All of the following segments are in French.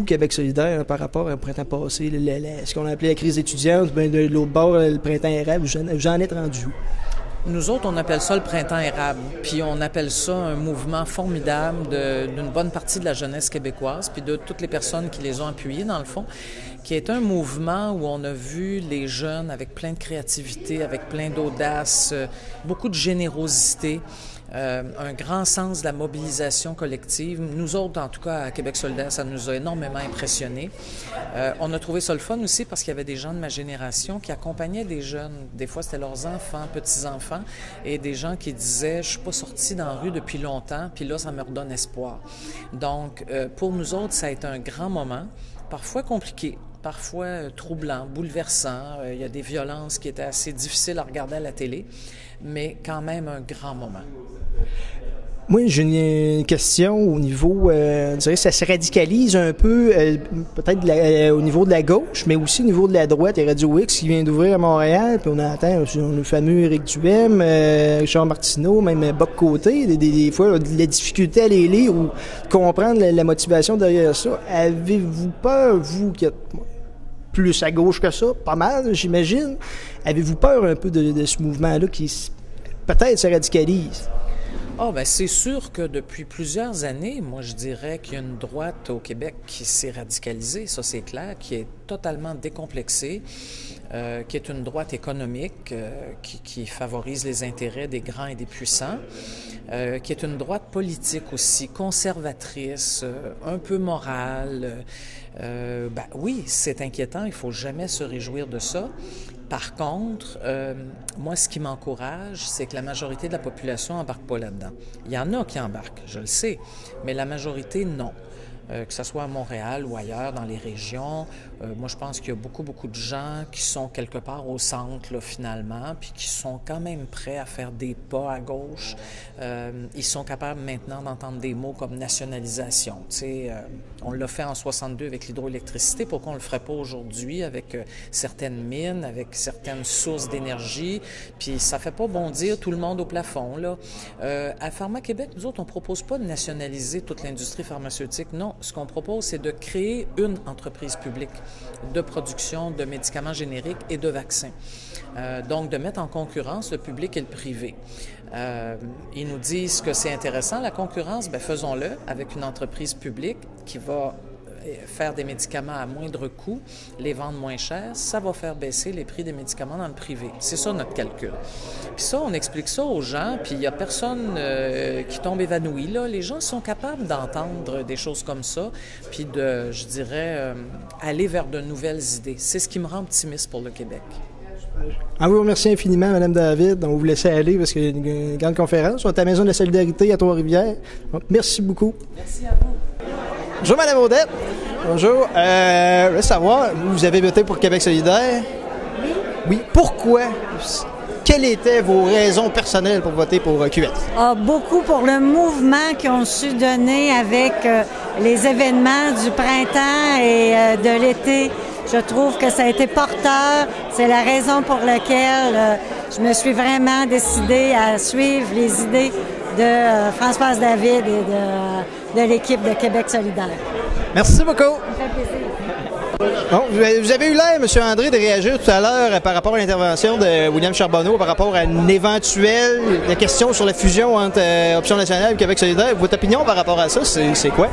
vous, Québec solidaire, par rapport au printemps passé, ce qu'on a appelé la crise étudiante, ben, de l'autre bord, le printemps érable, vous en êtes rendu où? Nous autres, on appelle ça le printemps érable, puis on appelle ça un mouvement formidable d'une bonne partie de la jeunesse québécoise, puis de toutes les personnes qui les ont appuyés, dans le fond, qui est un mouvement où on a vu les jeunes avec plein de créativité, avec plein d'audace, beaucoup de générosité, un grand sens de la mobilisation collective. Nous autres, en tout cas, à Québec solidaire, ça nous a énormément impressionnés. On a trouvé ça le fun aussi parce qu'il y avait des gens de ma génération qui accompagnaient des jeunes. Des fois, c'était leurs enfants, petits-enfants, et des gens qui disaient « je suis pas sorti dans la rue depuis longtemps, puis là, ça me redonne espoir ». Donc, pour nous autres, ça a été un grand moment, parfois compliqué, parfois troublant, bouleversant. Il y a des violences qui étaient assez difficiles à regarder à la télé, mais quand même un grand moment. Moi, j'ai une question au niveau, on dirait que ça se radicalise un peu, peut-être au niveau de la gauche, mais aussi au niveau de la droite. Il y a Radio X qui vient d'ouvrir à Montréal, puis on entend le fameux Éric Duhem, Richard Martineau, même Bob Côté, des fois, la difficulté à les lire ou comprendre la motivation derrière ça. Avez-vous peur, vous, qui êtes plus à gauche que ça, pas mal, j'imagine, avez-vous peur un peu de ce mouvement-là qui peut-être se radicalise? Ah, ben c'est sûr que depuis plusieurs années, moi je dirais qu'il y a une droite au Québec qui s'est radicalisée, ça c'est clair, qui est totalement décomplexée, qui est une droite économique, qui favorise les intérêts des grands et des puissants, qui est une droite politique aussi, conservatrice, un peu morale. Ben oui, c'est inquiétant, il faut jamais se réjouir de ça. Par contre, moi, ce qui m'encourage, c'est que la majorité de la population n'embarque pas là-dedans. Il y en a qui embarquent, je le sais, mais la majorité, non. Que ce soit à Montréal ou ailleurs, dans les régions. Moi, je pense qu'il y a beaucoup de gens qui sont quelque part au centre, là, finalement, puis qui sont quand même prêts à faire des pas à gauche. Ils sont capables maintenant d'entendre des mots comme nationalisation. Tu sais, on l'a fait en 62 avec l'hydroélectricité, pourquoi on le ferait pas aujourd'hui avec certaines mines, avec certaines sources d'énergie, puis ça fait pas bondir tout le monde au plafond, là. À Pharma-Québec, nous autres, on propose pas de nationaliser toute l'industrie pharmaceutique, non. Ce qu'on propose, c'est de créer une entreprise publique de production de médicaments génériques et de vaccins. Donc, de mettre en concurrence le public et le privé. Ils nous disent que c'est intéressant, la concurrence, bien, faisons-le avec une entreprise publique qui va faire des médicaments à moindre coût, les vendre moins cher, ça va faire baisser les prix des médicaments dans le privé. C'est ça notre calcul. Puis ça, on explique ça aux gens, puis il n'y a personne qui tombe évanoui, là. Les gens sont capables d'entendre des choses comme ça, puis de, je dirais, aller vers de nouvelles idées. C'est ce qui me rend optimiste pour le Québec. On vous remercie infiniment, Mme David. On va vous laisser aller parce qu'il y a une grande conférence. On est à la Maison de la Solidarité à Trois-Rivières. Donc, merci beaucoup. Merci à vous. Bonjour, Mme Audette. Bonjour. Je voulais savoir, vous avez voté pour Québec solidaire? Oui. Oui. Pourquoi? Quelles étaient vos raisons personnelles pour voter pour QS? Beaucoup pour le mouvement qu'ils ont su donner avec les événements du printemps et de l'été. Je trouve que ça a été porteur. C'est la raison pour laquelle je me suis vraiment décidée à suivre les idées de Françoise David et de l'équipe de Québec solidaire. Merci beaucoup. Ça fait plaisir. Bon, vous avez eu l'air, M. André, de réagir tout à l'heure par rapport à l'intervention de William Charbonneau, par rapport à une éventuelle question sur la fusion entre Option nationale et Québec solidaire. Votre opinion par rapport à ça, c'est quoi?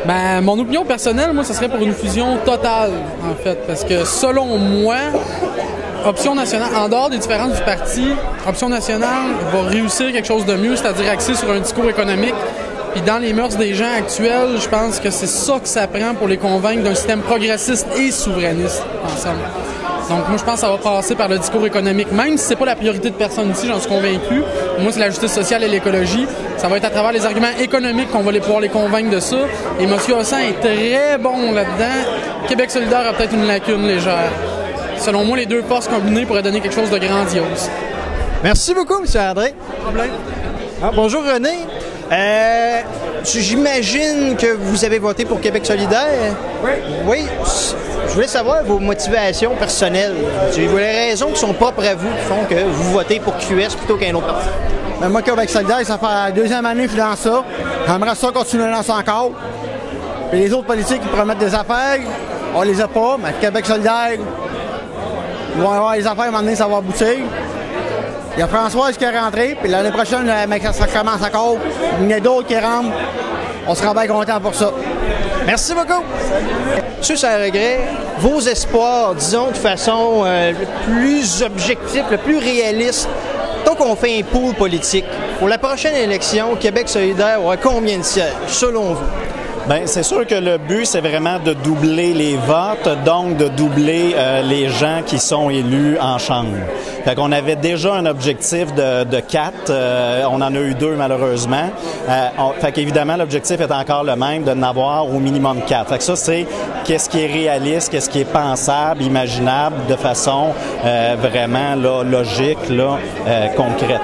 Ben, mon opinion personnelle, moi, ça serait pour une fusion totale, en fait. Parce que, selon moi, Option nationale, en dehors des différences du parti, Option nationale va réussir quelque chose de mieux, c'est-à-dire axé sur un discours économique. Puis dans les mœurs des gens actuels, je pense que c'est ça que ça prend pour les convaincre d'un système progressiste et souverainiste ensemble. Donc moi, je pense que ça va passer par le discours économique, même si c'est pas la priorité de personne ici, j'en suis convaincu. Moi, c'est la justice sociale et l'écologie. Ça va être à travers les arguments économiques qu'on va pouvoir les convaincre de ça. Et M. Hossan est très bon là-dedans. Québec solidaire a peut-être une lacune légère. Selon moi, les deux forces combinées pourraient donner quelque chose de grandiose. Merci beaucoup, M. André. Pas de problème. Bonjour, René. J'imagine que vous avez voté pour Québec solidaire. Oui. Oui. Je voulais savoir vos motivations personnelles. Les raisons qui sont propres à vous qui font que vous votez pour QS plutôt qu'un autre parti. Ben moi, Québec solidaire, ça fait la deuxième année que je suis dans ça. J'aimerais ça continuer dans ça encore. Puis les autres politiques qui promettent des affaires, on les a pas, mais Québec solidaire, ils vont avoir les affaires, à un moment donné, ça va aboutir. Il y a Françoise qui est rentré, puis l'année prochaine, ça commence encore. Il y en a d'autres qui rentrent. On sera bien contents pour ça. Merci beaucoup. Monsieur Sarregret, vos espoirs, disons de façon le plus objective, le plus réaliste, donc on fait un pool politique. Pour la prochaine élection, Québec solidaire aura combien de sièges, selon vous? Bien, c'est sûr que le but, c'est vraiment de doubler les votes, donc de doubler les gens qui sont élus en Chambre. Fait qu'on avait déjà un objectif de 4, on en a eu 2 malheureusement. Fait qu'évidemment, l'objectif est encore le même, de n'avoir au minimum 4. Fait que ça, c'est qu'est-ce qui est réaliste, qu'est-ce qui est pensable, imaginable, de façon vraiment là, logique, là, concrète.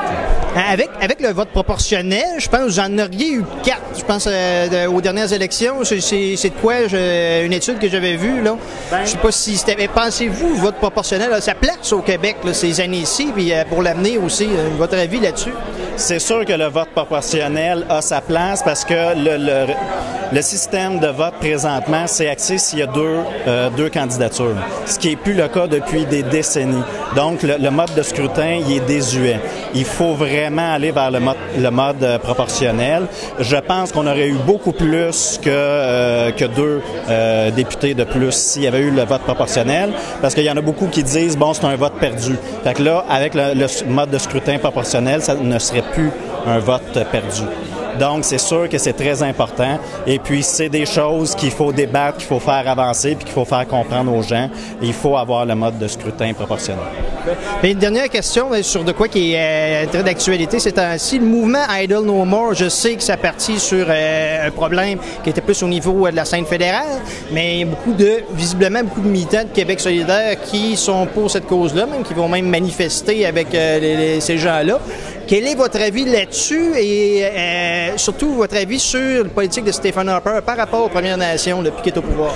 Avec le vote proportionnel, je pense que vous en auriez eu 4. Je pense aux dernières élections. C'est de quoi une étude que j'avais vue, là. Je sais pas si c'était. Mais pensez-vous, le vote proportionnel a sa place au Québec, là, ces années-ci, puis pour l'avenir aussi, votre avis là-dessus? C'est sûr que le vote proportionnel a sa place parce que le système de vote présentement, c'est axé s'il y a deux candidatures, ce qui n'est plus le cas depuis des décennies. Donc, le mode de scrutin, il est désuet. Il faut vraiment aller vers le mode proportionnel. Je pense qu'on aurait eu beaucoup plus que 2 députés de plus s'il y avait eu le vote proportionnel, parce qu'il y en a beaucoup qui disent, bon, c'est un vote perdu. Fait que là, avec le mode de scrutin proportionnel, ça ne serait plus un vote perdu. Donc, c'est sûr que c'est très important. Et puis, c'est des choses qu'il faut débattre, qu'il faut faire avancer, puis qu'il faut faire comprendre aux gens. Et il faut avoir le mode de scrutin proportionnel. Et une dernière question sur de quoi qui est très d'actualité ces temps-ci. Le mouvement Idle No More, je sais que ça partit sur un problème qui était plus au niveau de la scène fédérale, mais il y a visiblement beaucoup de militants de Québec solidaire qui sont pour cette cause-là, même qui vont même manifester avec ces gens-là. Quel est votre avis là-dessus et surtout votre avis sur la politique de Stephen Harper par rapport aux Premières Nations depuis qu'il est au pouvoir?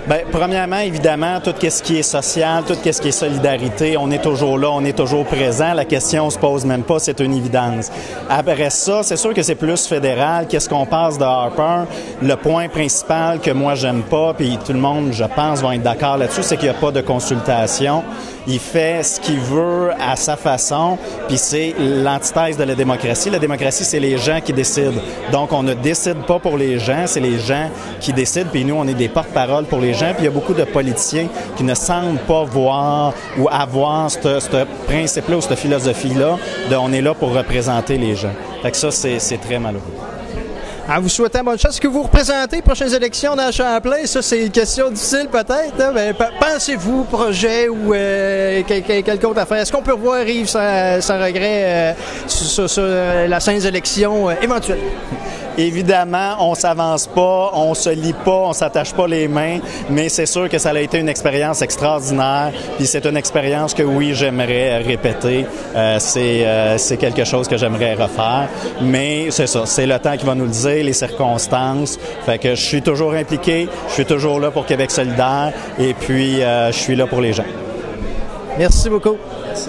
Bien, premièrement, évidemment, tout ce qui est social, tout ce qui est solidarité, on est toujours là, on est toujours présent. La question ne se pose même pas, c'est une évidence. Après ça, c'est sûr que c'est plus fédéral. Qu'est-ce qu'on passe de Harper? Le point principal que moi, j'aime pas, puis tout le monde, je pense, va être d'accord là-dessus, c'est qu'il n'y a pas de consultation. Il fait ce qu'il veut à sa façon, puis c'est l'antithèse de la démocratie. La démocratie, c'est les gens qui décident. Donc, on ne décide pas pour les gens, c'est les gens qui décident, puis nous, on est des porte-parole pour les gens. Puis il y a beaucoup de politiciens qui ne semblent pas voir ou avoir ce principe-là ou cette philosophie-là de on est là pour représenter les gens. Fait que ça, c'est très malheureux. En vous souhaitant bonne chance, est-ce que vous représentez les prochaines élections dans Champlain? Ça, c'est une question difficile peut-être. Hein? Mais pensez-vous, projet ou quelconque affaire? Est-ce qu'on peut revoir Yves sans regret sur la scène élections éventuelle? Évidemment, on s'avance pas, on se lie pas, on s'attache pas les mains, mais c'est sûr que ça a été une expérience extraordinaire. Puis c'est une expérience que oui, j'aimerais répéter. C'est quelque chose que j'aimerais refaire. Mais c'est ça, c'est le temps qui va nous le dire, les circonstances. Fait que je suis toujours impliqué, je suis toujours là pour Québec solidaire, et puis je suis là pour les gens. Merci beaucoup. Merci.